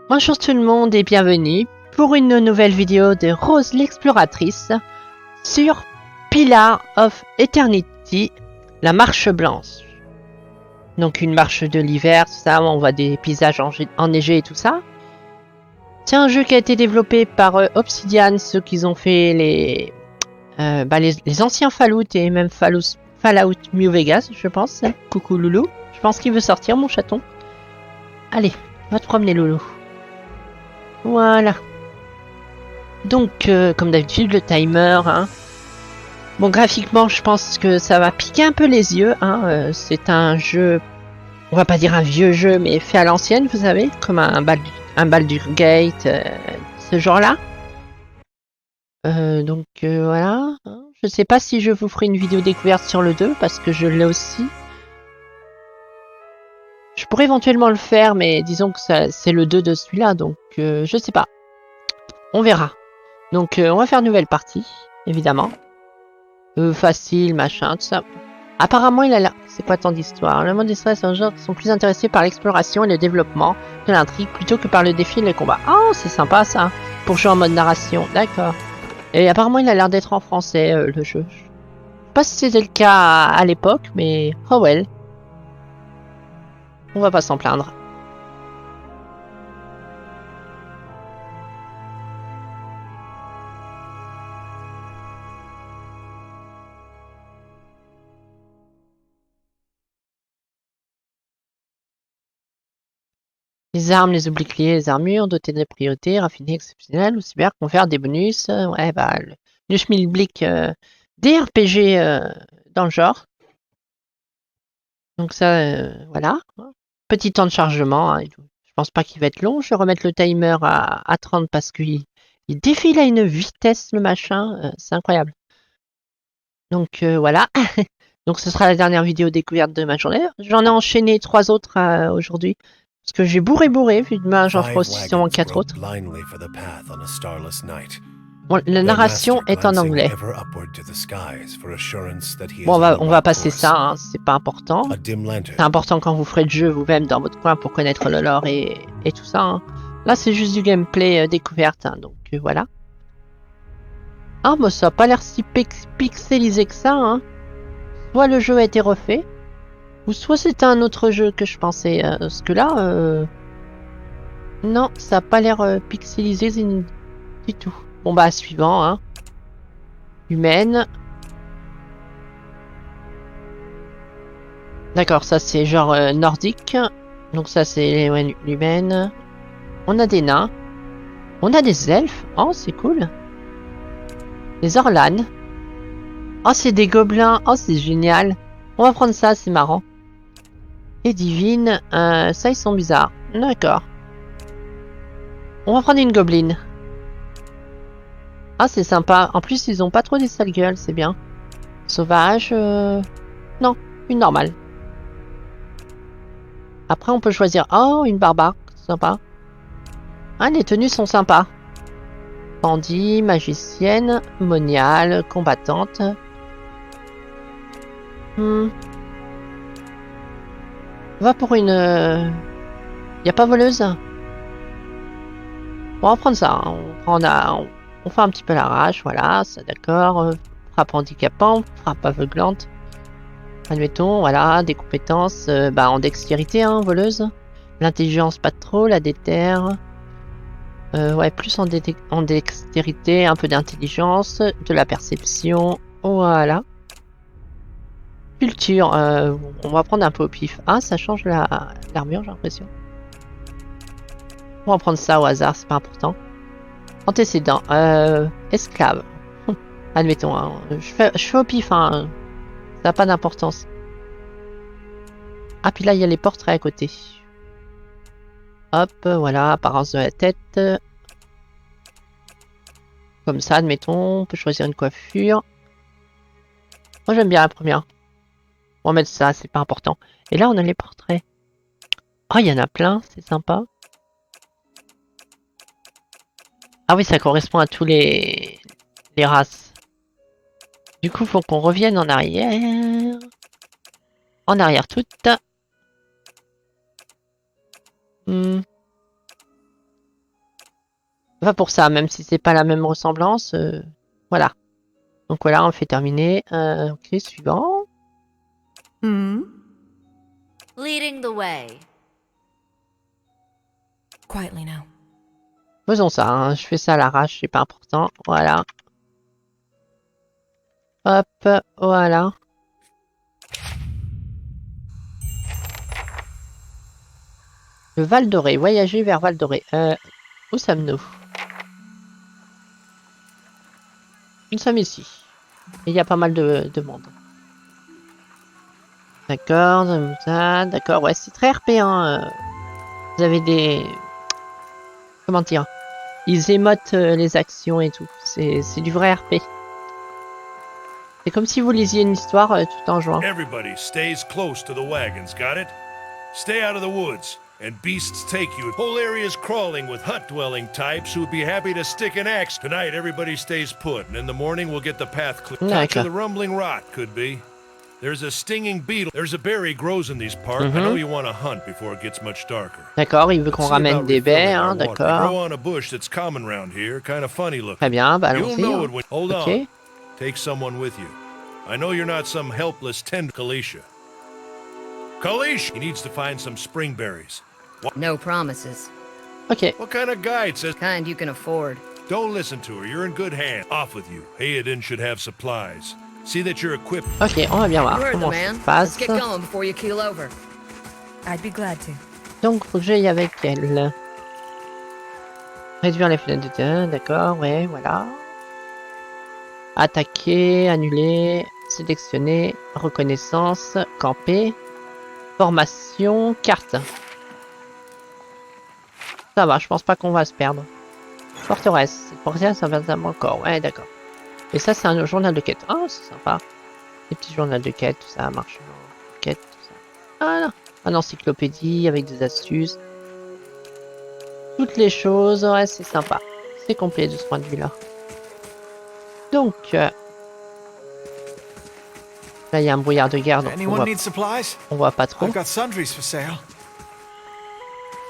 Bonjour tout le monde et bienvenue pour une nouvelle vidéo de Rose l'exploratrice sur Pillar of Eternity, la marche blanche. Donc une marche de l'hiver, tout ça, on voit des paysages enneigés et tout ça. C'est un jeu qui a été développé par Obsidian, ceux qui ont fait les anciens Fallout et même Fallout New Vegas, je pense. Coucou Loulou, je pense qu'il veut sortir mon chaton. Allez, va te promener Loulou. Voilà. Donc, comme d'habitude, le timer. Hein. Bon, graphiquement, je pense que ça va piquer un peu les yeux. Hein. C'est un jeu, on va pas dire un vieux jeu, mais fait à l'ancienne, vous savez, comme un Baldur's Gate, ce genre-là. Donc, voilà. Hein. Je sais pas si je vous ferai une vidéo découverte sur le 2, parce que je l'ai aussi. Je pourrais éventuellement le faire, mais disons que c'est le 2 de celui-là, donc je sais pas. On verra. Donc on va faire une nouvelle partie, évidemment. Facile, machin, tout ça. Apparemment, il a l'air... C'est quoi tant d'histoire? Le monde des stress et gens sont plus intéressés par l'exploration et le développement de l'intrigue plutôt que par le défi et le combat. Oh, c'est sympa ça, pour jouer en mode narration. D'accord. Et apparemment, il a l'air d'être en français, le jeu. Je sais pas si c'était le cas à l'époque, mais oh well. On va pas s'en plaindre. Les armes, les boucliers, les armures, dotées de priorités, raffinées, exceptionnelles, ou cyber, confèrent des bonus. Ouais, bah, le schmilblick des RPG dans le genre. Donc ça, voilà. Petit temps de chargement. Hein, je pense pas qu'il va être long. Je vais remettre le timer à 30 parce qu'il défile à une vitesse, le machin. C'est incroyable. Donc voilà. Donc ce sera la dernière vidéo découverte de ma journée. J'en ai enchaîné 3 autres aujourd'hui. Parce que j'ai bourré, puis demain j'en ferai aussi sûrement 4 autres. Bon, la narration est en anglais. Bon, on va passer ça, hein, c'est pas important. C'est important quand vous ferez le jeu vous-même dans votre coin pour connaître le lore et tout ça. Hein. Là, c'est juste du gameplay découverte, hein, donc voilà. Ah, bah ça a pas l'air si pixelisé que ça. Hein. Soit le jeu a été refait, ou soit c'était un autre jeu que je pensais. Parce que là, non, ça a pas l'air pixelisé du tout. Bon bah suivant, hein. Humaine. D'accord, ça c'est genre nordique. Donc ça c'est ouais, l'humaine. On a des nains. On a des elfes. Oh c'est cool. Des orlanes. Oh c'est des gobelins. Oh c'est génial. On va prendre ça, c'est marrant. Et divines. Ça ils sont bizarres. D'accord. On va prendre une gobeline. Ah c'est sympa. En plus ils ont pas trop des sales gueules, c'est bien. Sauvage. Non, une normale. Après, on peut choisir... Oh, une barbare. Sympa. Ah, les tenues sont sympas. Bandit, magicienne, moniale, combattante. On va pour une... Y a pas voleuse? Bon, on va prendre ça. Hein. On fait un petit peu la rage, voilà, ça d'accord. Frappe handicapante, frappe aveuglante. Admettons, voilà, des compétences en dextérité, hein, voleuse. L'intelligence, pas trop, la déterre. Ouais, plus en dextérité, un peu d'intelligence, de la perception. Voilà. Culture, on va prendre un peu au pif. Ah, ça change l'armure, j'ai l'impression. On va prendre ça au hasard, c'est pas important. Antécédent, esclave. Admettons, hein, je fais au pif, hein. Ça n'a pas d'importance. Ah, puis là, il y a les portraits à côté. Hop, voilà, apparence de la tête. Comme ça, admettons, on peut choisir une coiffure. Moi, j'aime bien la première. On va mettre ça, c'est pas important. Et là, on a les portraits. Oh, il y en a plein, c'est sympa. Ah oui, ça correspond à tous les races. Du coup, il faut qu'on revienne en arrière. En arrière toute. Pas pour ça, même si c'est pas la même ressemblance. Voilà. Donc voilà, on fait terminer. Ok, suivant. Leading the way. Quietly now. Faisons ça, hein. Je fais ça à l'arrache, c'est pas important. Voilà. Hop, voilà. Le Val Doré, voyager vers Val Doré. Où sommes-nous? Nous sommes ici. Il y a pas mal de monde. D'accord, d'accord, ouais, c'est très RP, hein. Vous avez des... Comment dire? Ils émotent les actions et tout. C'est du vrai RP. C'est comme si vous lisiez une histoire tout en jouant. Everybody stays close to the wagons, got it? Stay out of the woods, and beasts take you. Whole area's crawling with hut-dwelling types who'd be happy to stick an axe. Tonight, everybody stays put, and in the morning we'll get the path clear. Touch of the rumbling rot, could be. There's a stinging beetle. There's a berry grows in these parts. I know you want to hunt before it gets much darker. D'accord, il veut qu'on ramène des baies, hein, d'accord. Grow on a bush that's common round here, kind of funny looking. Très bien, bah You'll allons-y. know Hein. it when... Hold on. Take someone with you. I know you're not some helpless tender Kalisha. Kalish! He needs to find some spring berries. No promises. Ok. What kind of guide says... Kind you can afford. Don't listen to her. You're in good hands. Off with you. Hayden should have supplies. See that you're equipped. Ok, on va bien voir You're the comment man. ça se passe. Let's get going before you keel over. I'd be glad to. Donc, faut que j'aille avec elle. Réduire les fenêtres de terrain, d'accord, ouais, voilà. Attaquer, annuler, sélectionner, reconnaissance, camper, formation, carte. Ça va, je pense pas qu'on va se perdre. Forteresse, forteresse, ça va encore, ouais, d'accord. Et ça, c'est un journal de quête. Ah, c'est sympa. Les petits journaux de quête, tout ça, marche. Quête, tout ça. Voilà. Un encyclopédie avec des astuces. Toutes les choses, ouais, c'est sympa. C'est complet de ce point de vue-là. Donc, là, il y a un brouillard de guerre, donc on voit pas trop. Ça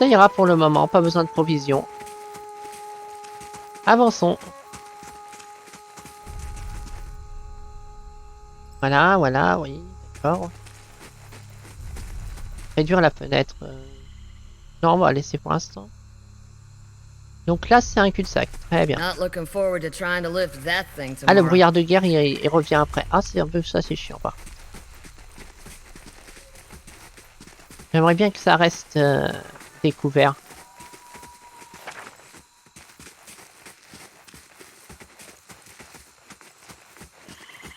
ira pour le moment, pas besoin de provisions. Avançons. Voilà, voilà, oui, d'accord. Réduire la fenêtre. Non, on va laisser pour l'instant. Donc là, c'est un cul-de-sac. Très bien. Ah, le brouillard de guerre, il revient après. Ah, c'est un peu ça, c'est chiant, par contre. J'aimerais bien que ça reste découvert.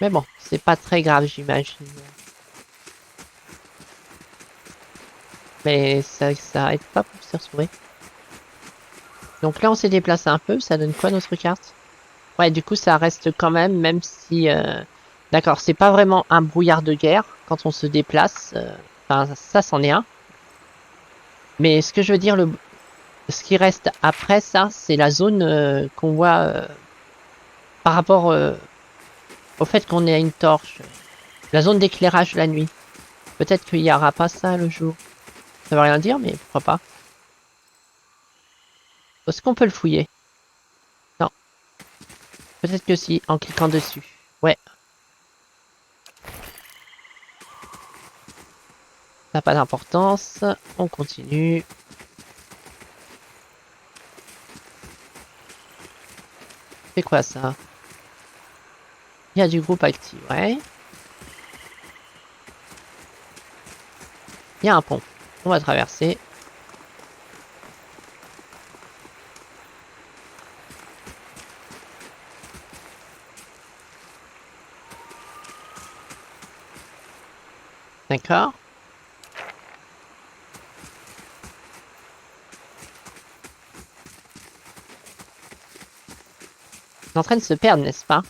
Mais bon, c'est pas très grave, j'imagine. Mais ça aide pas pour se retrouver. Donc là, on s'est déplacé un peu. Ça donne quoi notre carte? Ouais, du coup, ça reste quand même si... D'accord, c'est pas vraiment un brouillard de guerre quand on se déplace. Enfin, ça, c'en est un. Mais ce que je veux dire, ce qui reste après ça, c'est la zone qu'on voit par rapport au fait qu'on ait une torche. La zone d'éclairage la nuit. Peut-être qu'il n'y aura pas ça le jour. Ça veut rien dire, mais pourquoi pas. Est-ce qu'on peut le fouiller? Non. Peut-être que si, en cliquant dessus. Ouais. Ça n'a pas d'importance. On continue. C'est quoi ça? Il y a du groupe actif, ouais. Il y a un pont. On va traverser. D'accord. C'est en train de se perdre, n'est-ce pas?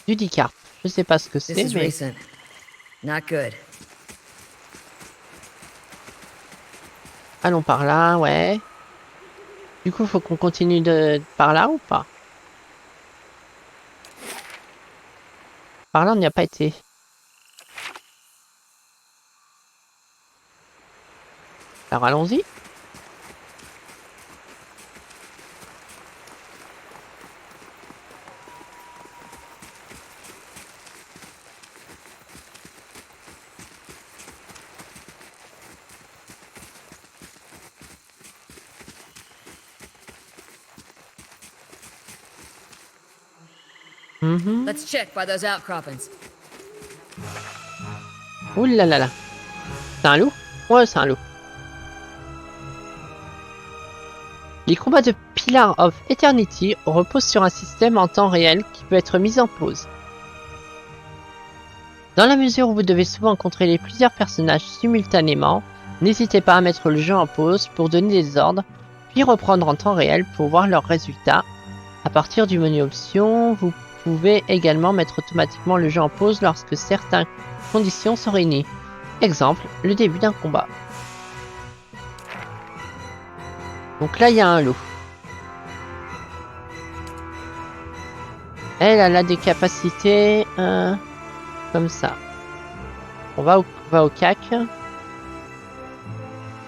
Du dicarpe. Je sais pas ce que c'est, mais... Allons par là, ouais. Du coup, faut qu'on continue par là ou pas? Par là, on n'y a pas été. Alors allons-y. Mhm. Let's check by those outcroppings. Ouh là là là. C'est un loup? Ouais, c'est un loup. Les combats de Pillar of Eternity reposent sur un système en temps réel qui peut être mis en pause. Dans la mesure où vous devez souvent contrôler plusieurs personnages simultanément, n'hésitez pas à mettre le jeu en pause pour donner des ordres, puis reprendre en temps réel pour voir leurs résultats. À partir du menu options, vous pouvez également mettre automatiquement le jeu en pause lorsque certaines conditions sont réunies. Exemple, le début d'un combat. Donc là, il y a un loup. Elle a des capacités comme ça. On va au cac.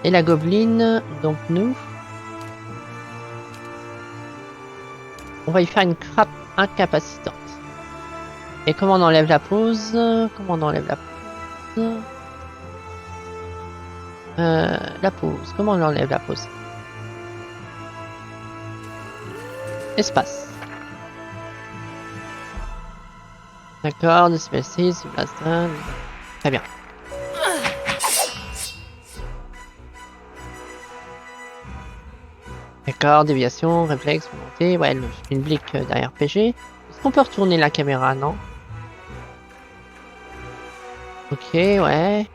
Et la gobeline, donc nous, on va y faire une crappe incapacitante. Et comment on enlève la pause? Comment on enlève la pause? La pause. Comment on enlève la pause? Espace. D'accord, de spaces, très bien. D'accord, déviation, réflexe, montée. Ouais, une blique derrière PG. Est-ce qu'on peut retourner la caméra? Non. Ok, ouais.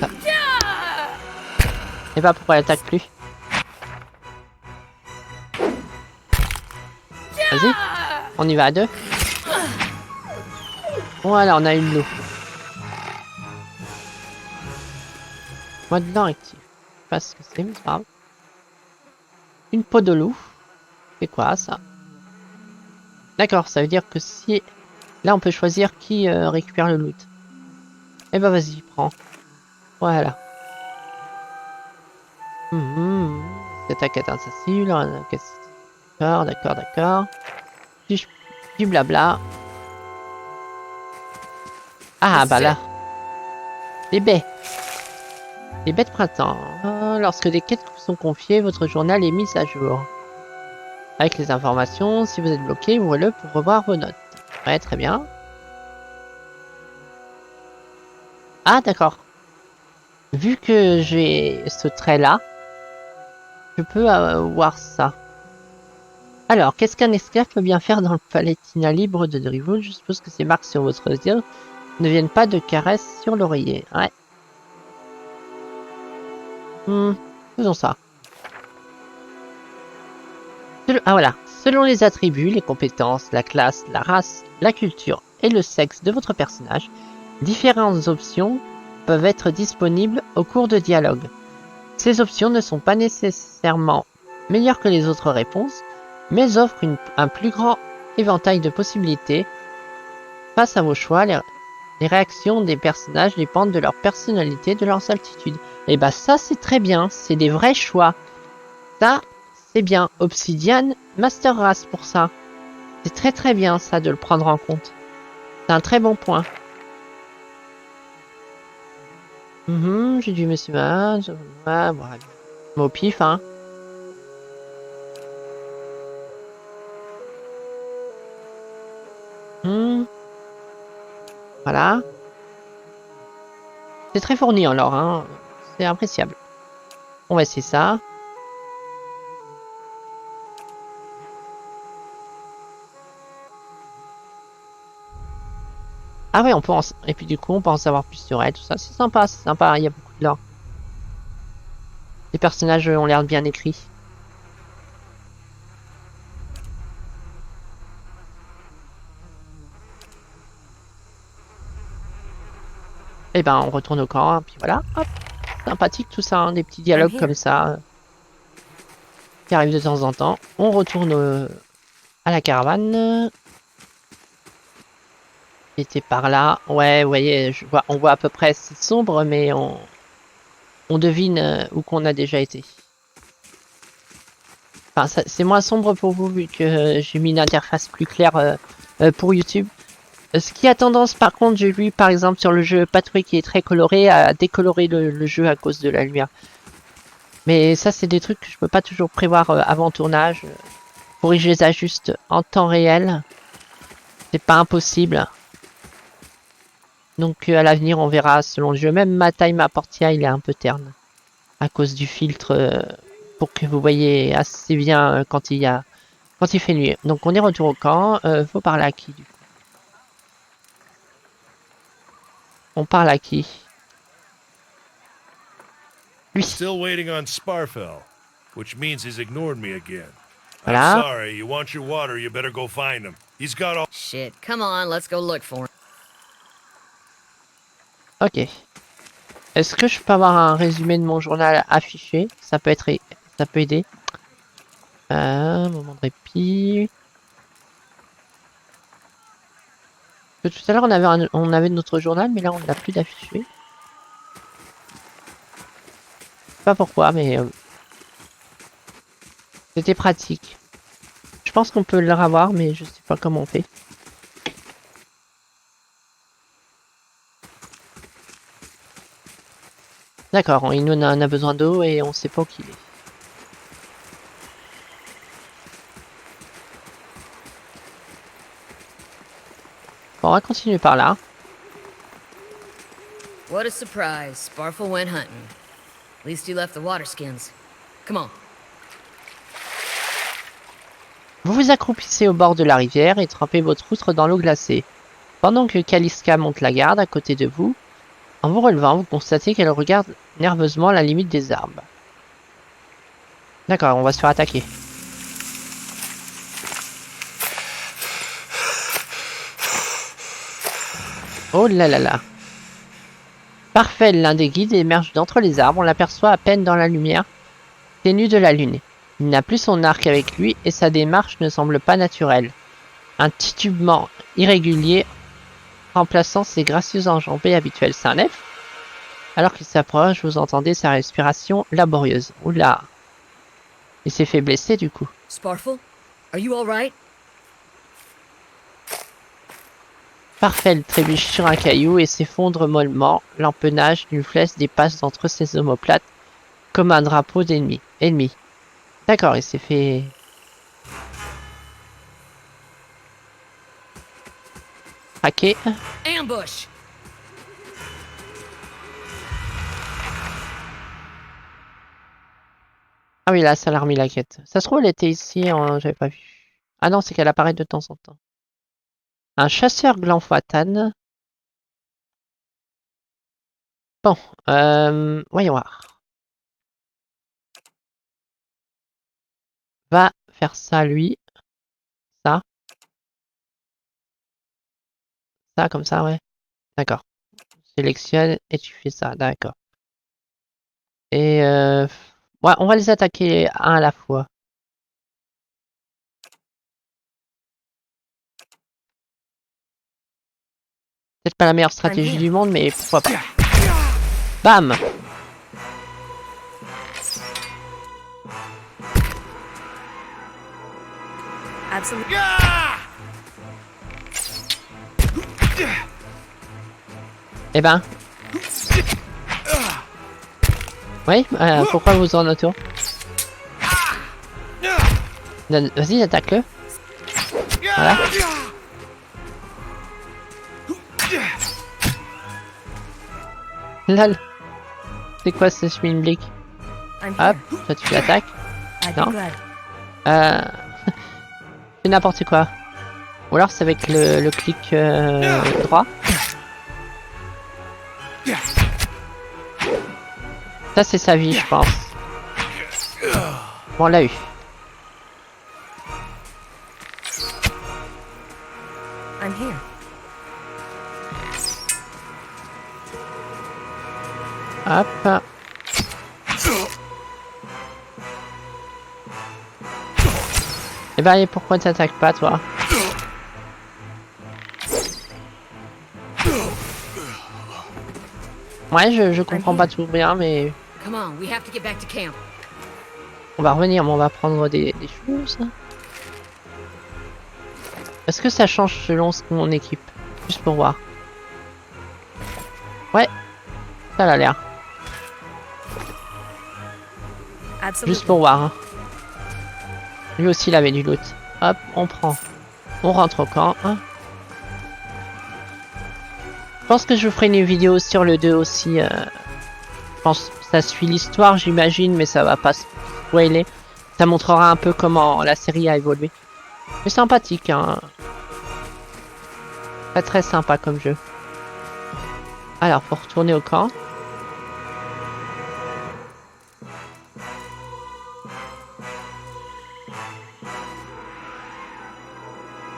Ah. Et bah pourquoi elle attaque plus? Vas-y, on y va à deux. Voilà, on a une loup. Mode non actif. Je sais pas ce que c'est, mais c'est pas grave. Une peau de loup. C'est quoi ça? D'accord, ça veut dire que si... Là, on peut choisir qui récupère le loot. Eh ben vas-y, prends. Voilà. Attaque insensible. D'accord, d'accord, d'accord. Du blabla. Ah bah là. Les baies. Les baies de printemps. Lorsque des quêtes vous sont confiées, votre journal est mis à jour. Avec les informations, si vous êtes bloqué, ouvrez-le pour revoir vos notes. Ouais, très bien. Ah, d'accord. Vu que j'ai ce trait-là, je peux voir ça. Alors, qu'est-ce qu'un esclave peut bien faire dans le Palatinat libre de Drivoul? Je suppose que ces marques sur votre yeux ne viennent pas de caresses sur l'oreiller. Ouais. Faisons ça. Ah voilà. Selon les attributs, les compétences, la classe, la race, la culture et le sexe de votre personnage, différentes options peuvent être disponibles au cours de dialogue. Ces options ne sont pas nécessairement meilleures que les autres réponses, mais offrent un plus grand éventail de possibilités. Face à vos choix, les réactions des personnages dépendent de leur personnalité, de leurs altitudes. Et bah ça c'est très bien, c'est des vrais choix. Ça c'est bien. Obsidian, Master Race pour ça. C'est très très bien ça de le prendre en compte. C'est un très bon point. J'ai dû me suivre. Voilà. Au pif, hein. Voilà. C'est très fourni alors, hein. C'est appréciable. On va essayer ça. Ah ouais, on peut et puis du coup, on peut en savoir plus sur elle, tout ça. C'est sympa, c'est sympa. Il y a beaucoup de lore. Les personnages ont l'air bien écrits. Et ben, on retourne au camp, puis voilà. Hop. Sympathique tout ça, hein, des petits dialogues comme ça. Qui arrivent de temps en temps. On retourne à la caravane. Il était par là. Ouais, vous voyez, on voit à peu près, c'est sombre, mais on devine où qu'on a déjà été. Enfin, c'est moins sombre pour vous vu que j'ai mis une interface plus claire pour YouTube. Ce qui a tendance, par contre, j'ai vu par exemple sur le jeu Pathway qui est très coloré, à décolorer le jeu à cause de la lumière. Mais ça, c'est des trucs que je peux pas toujours prévoir avant tournage. Faudrait que je les ajuste en temps réel. C'est pas impossible. Donc à l'avenir, on verra selon le jeu. Même ma taille, ma Portia, il est un peu terne. À cause du filtre, pour que vous voyez assez bien quand il fait nuit. Donc on est retour au camp. Faut parler à qui du coup? On parle à qui? Lui. Still waiting on Sparfell, which means he's ignored me again. I'm Voilà. sorry, you want your water, you better go find him. He's got all... Shit, come on, let's go look for him. Ok. Est-ce que je peux avoir un résumé de mon journal affiché? Ça peut aider. Moment de répit. Tout à l'heure on avait notre journal, mais là on n'a plus d'affiché. Je sais pas pourquoi, mais c'était pratique. Je pense qu'on peut le revoir, mais je sais pas comment on fait. D'accord, il nous en a besoin d'eau et on sait pas où qu'il est. Bon, on va continuer par là. What a surprise. Sparfle went hunting. At least he left the water skins. Come on. Vous vous accroupissez au bord de la rivière et trempez votre outre dans l'eau glacée. Pendant que Kaliska monte la garde à côté de vous, en vous relevant, vous constatez qu'elle regarde nerveusement la limite des arbres. D'accord, on va se faire attaquer. Oh là là là. Parfait, l'un des guides émerge d'entre les arbres, on l'aperçoit à peine dans la lumière ténue de la lune. Il n'a plus son arc avec lui et sa démarche ne semble pas naturelle. Un titubement irrégulier remplaçant ses gracieuses enjambées habituelles. C'est un elfe? Alors qu'il s'approche, vous entendez sa respiration laborieuse. Oula. Il s'est fait blesser du coup. Sparfle, are you alright? Parfait, trébuche sur un caillou et s'effondre mollement. L'empennage d'une flèche dépasse d'entre ses omoplates comme un drapeau d'ennemi. D'accord, il s'est fait... craquer. Ambush! Ah oui, là, ça l'a remis la quête. Ça se trouve, elle était ici, j'avais pas vu. Ah non, c'est qu'elle apparaît de temps en temps. Un chasseur Glanfatan. Bon, voyons voir. Va faire ça, lui. Ça. Ça, comme ça, ouais. D'accord. Sélectionne et tu fais ça, d'accord. Et ouais, on va les attaquer un à la fois. Peut-être pas la meilleure stratégie du monde, mais pourquoi pas. Bam! Absolutely. Eh ben. Oui, pourquoi vous en autour? Vas-y, attaque-le. Voilà. Lol. C'est quoi ce schmilblick? I'm Hop, here. toi tu l'attaques. I'd No. be glad. Fais n'importe quoi. Ou alors c'est avec le clic droit. Ça c'est sa vie, je pense. Bon, on l'a eu. I'm here. Hop. Eh ben, et pourquoi t'attaques pas, toi? Ouais, je comprends pas tout bien, mais Come on, we have to get back to camp. on va revenir, mais on va prendre des choses. Est-ce que ça change selon ce qu'on équipe? Juste pour voir. Ouais, ça a l'air. Absolutely. Juste pour voir. Hein. Lui aussi, il avait du loot. Hop, on prend. On rentre au camp. Hein. Je pense que je vous ferai une vidéo sur le 2 aussi. Je pense que ça suit l'histoire, j'imagine, mais ça va pas spoiler. Ça montrera un peu comment la série a évolué. Mais sympathique, hein. Très très sympa comme jeu. Alors, faut retourner au camp.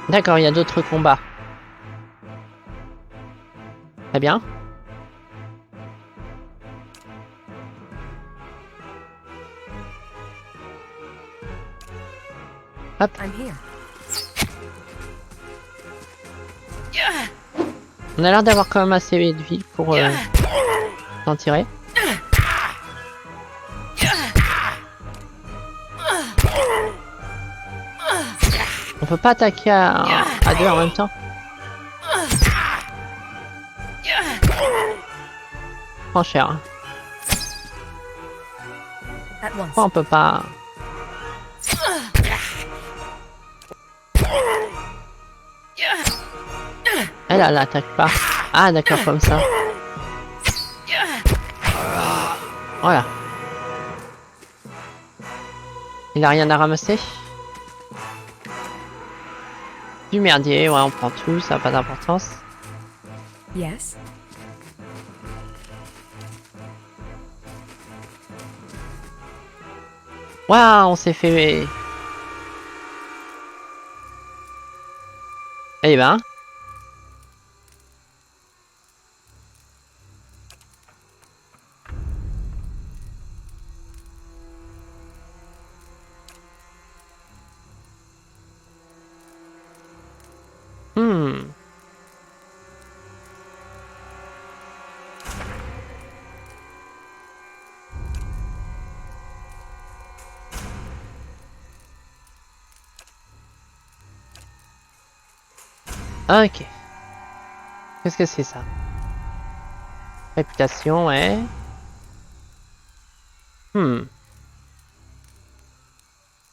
D'accord, il y a d'autres combats. Très bien. Hop. I'm here. On a l'air d'avoir quand même assez de vie pour s'en tirer. On peut pas attaquer à deux en même temps. Prends cher. Hein. At once. Pourquoi on peut pas... Elle attaque pas. Ah d'accord, comme ça. Voilà. Il a rien à ramasser. Du merdier, ouais, on prend tout, ça n'a pas d'importance. Yes. Waouh, on s'est fait... Eh ben... Ok. Qu'est-ce que c'est ça? Réputation, ouais.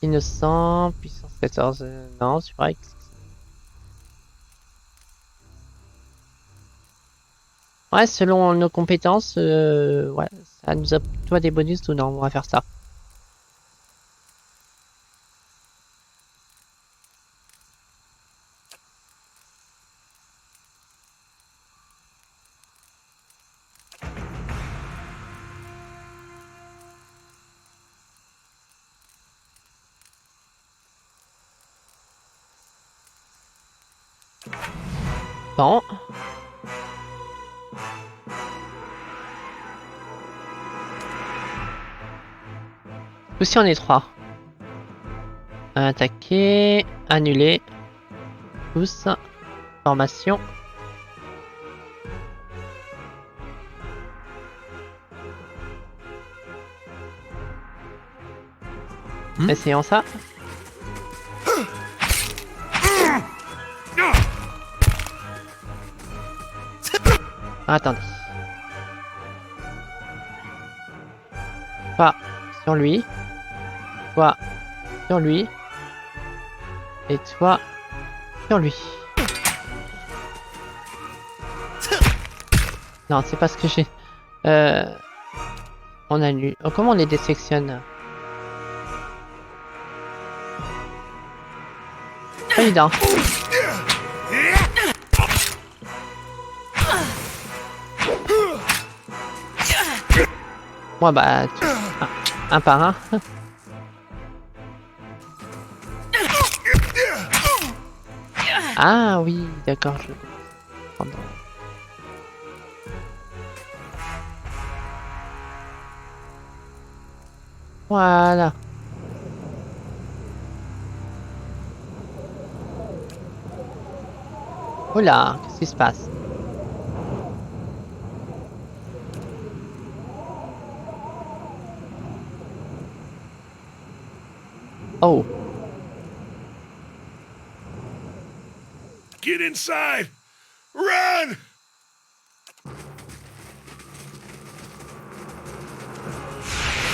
Innocent, puissance 14, non, c'est vrai que... Ouais, selon nos compétences, ouais, ça nous a toi des bonus ou non, on va faire ça. Bon. Aussi on est 3. Attaquer, annuler. Tous. Formation. Essayons ça. Attendez. Pas sur lui. Toi sur lui. Et toi sur lui. Non, c'est pas ce que j'ai. On annule. Oh, comment on les désectionne? Pas évident. Moi, bah, un par un. Ah oui, d'accord. Je... Voilà. Oula, qu'est-ce qui se passe? Oh, Get inside! Run!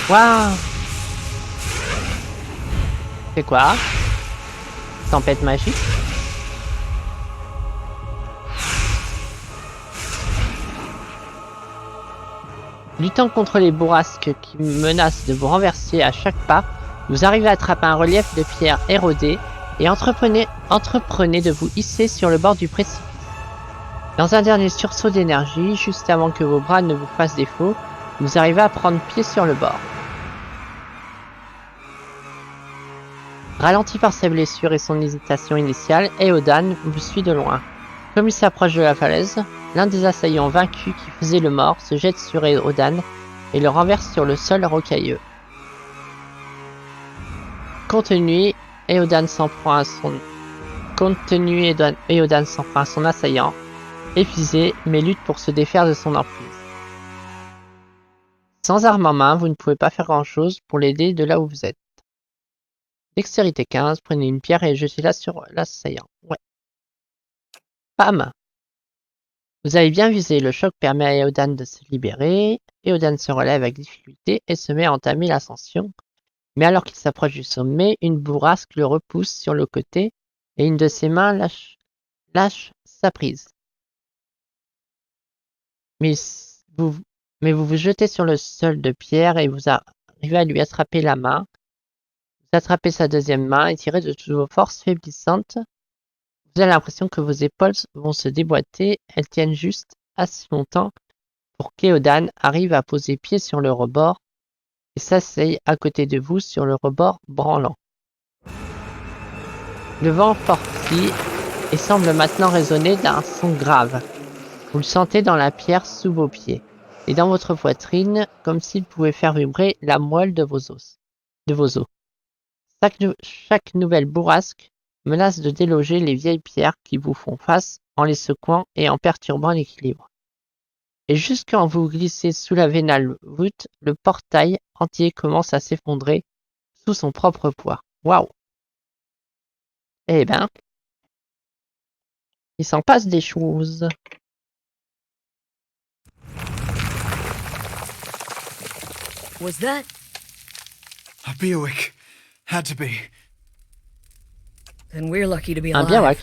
waouh! C'est quoi? Tempête magique? Luttant contre les bourrasques qui menacent de vous renverser à chaque pas, vous arrivez à attraper un relief de pierre érodé et entreprenez de vous hisser sur le bord du précipice. Dans un dernier sursaut d'énergie, juste avant que vos bras ne vous fassent défaut, vous arrivez à prendre pied sur le bord. Ralenti par ses blessures et son hésitation initiale, Eodan vous suit de loin. Comme il s'approche de la falaise, l'un des assaillants vaincus qui faisait le mort se jette sur Eodan et le renverse sur le sol rocailleux. Contenu, Eodan s'en prend à son assaillant, épuisé, mais lutte pour se défaire de son emprise. Sans arme en main, vous ne pouvez pas faire grand-chose pour l'aider de là où vous êtes. Dextérité 15, prenez une pierre et jetez-la sur l'assaillant. Ouais. Pam! Vous avez bien visé, le choc permet à Eodan de se libérer. Eodan se relève avec difficulté et se met à entamer l'ascension. Mais alors qu'il s'approche du sommet, une bourrasque le repousse sur le côté et une de ses mains lâche sa prise. Mais vous vous jetez sur le sol de pierre et vous arrivez à lui attraper la main. Vous attrapez sa deuxième main et tirez de toutes vos forces faiblissantes. Vous avez l'impression que vos épaules vont se déboîter. Elles tiennent juste assez longtemps pour qu'Eodan arrive à poser pied sur le rebord et s'asseye à côté de vous sur le rebord branlant. Le vent fortit et semble maintenant résonner d'un son grave. Vous le sentez dans la pierre sous vos pieds et dans votre poitrine comme s'il pouvait faire vibrer la moelle de vos os. Chaque nouvelle bourrasque menace de déloger les vieilles pierres qui vous font face en les secouant et en perturbant l'équilibre. Et jusqu'en vous glissez sous la vénale voûte, le portail entier commence à s'effondrer sous son propre poids. Waouh! Eh ben, il s'en passe des choses. Was that? A Beowick. Had to be. Then we're lucky to be Un alive. biawak.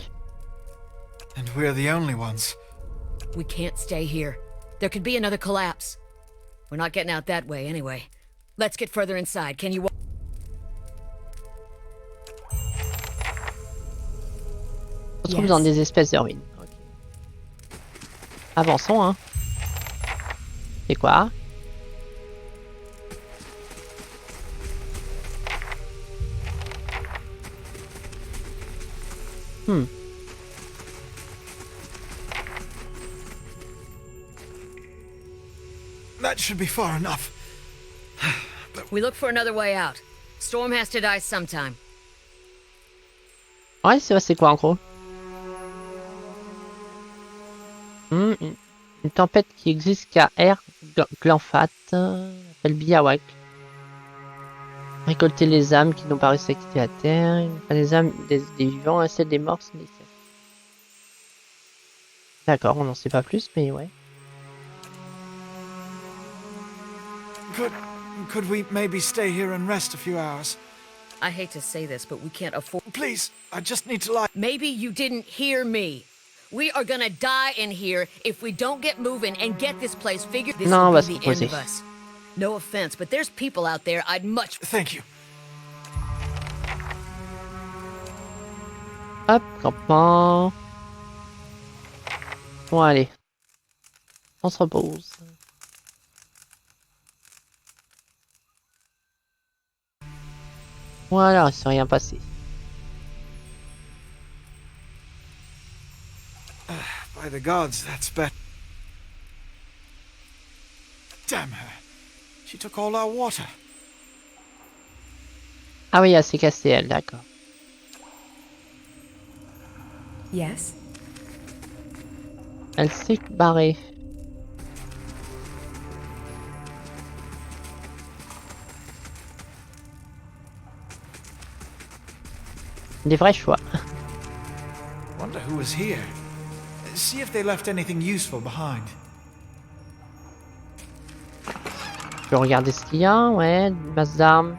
And we're the only ones. We can't stay here. There could be another collapse. We're not getting out that way anyway. Let's get further inside. Can you walk? On se retrouve dans des espèces de ruines. Ok. Avançons, hein. C'est quoi? That should be far enough. We look for another way out. Storm has to die sometime. Ouais, c'est quoi en gros? Une tempête qui existe qu'à Air Glanfat, appelle Biawak. Récolter les âmes qui n'ont pas réussi à quitter la terre, les âmes des vivants et celles des morts sont nécessaires. D'accord, on n'en sait pas plus, mais ouais. Could we maybe stay here and rest a few hours? I hate to say this, but we can't afford. Please, I just need to lie. Maybe you didn't hear me. We are gonna die in here if we don't get moving and get this place figured. This Non, on will va be se the end reposer. of us. No offense, but there's people out there I'd much. Thank you. Hop, campement. Bon, allez. On se repose. Voilà, il s'est rien passé. By the gods, that's better. Damn her. She took all our water. Ah oui, elle s'est cassée, elle, d'accord. Yes? Elle s'est barrée. Des vrais choix. Wonder who was here. See if they left anything useful behind. Je peux regarder ce qu'il y a. Ouais, une base d'armes.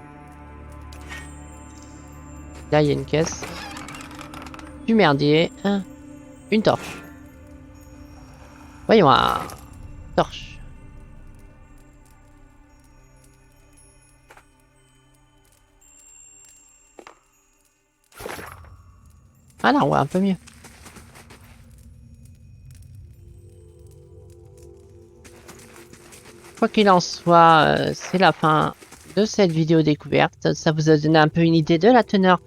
Là, il y a une caisse. Du merdier. Une torche. Voyons voir. Torche. Ah là, on voit un peu mieux. Quoi qu'il en soit, c'est la fin de cette vidéo découverte. Ça vous a donné un peu une idée de la teneur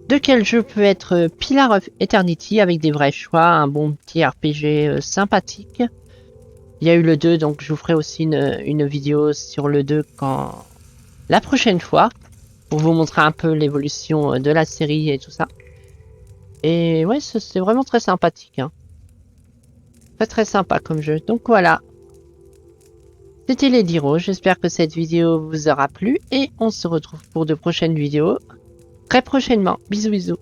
de quel jeu peut être Pillar of Eternity avec des vrais choix, un bon petit RPG sympathique. Il y a eu le 2, donc je vous ferai aussi une vidéo sur le 2 quand la prochaine fois pour vous montrer un peu l'évolution de la série et tout ça. Et ouais, c'est vraiment très sympathique. Hein. Très sympa comme jeu. Donc voilà. C'était Lady Rose. J'espère que cette vidéo vous aura plu et on se retrouve pour de prochaines vidéos très prochainement. Bisous bisous.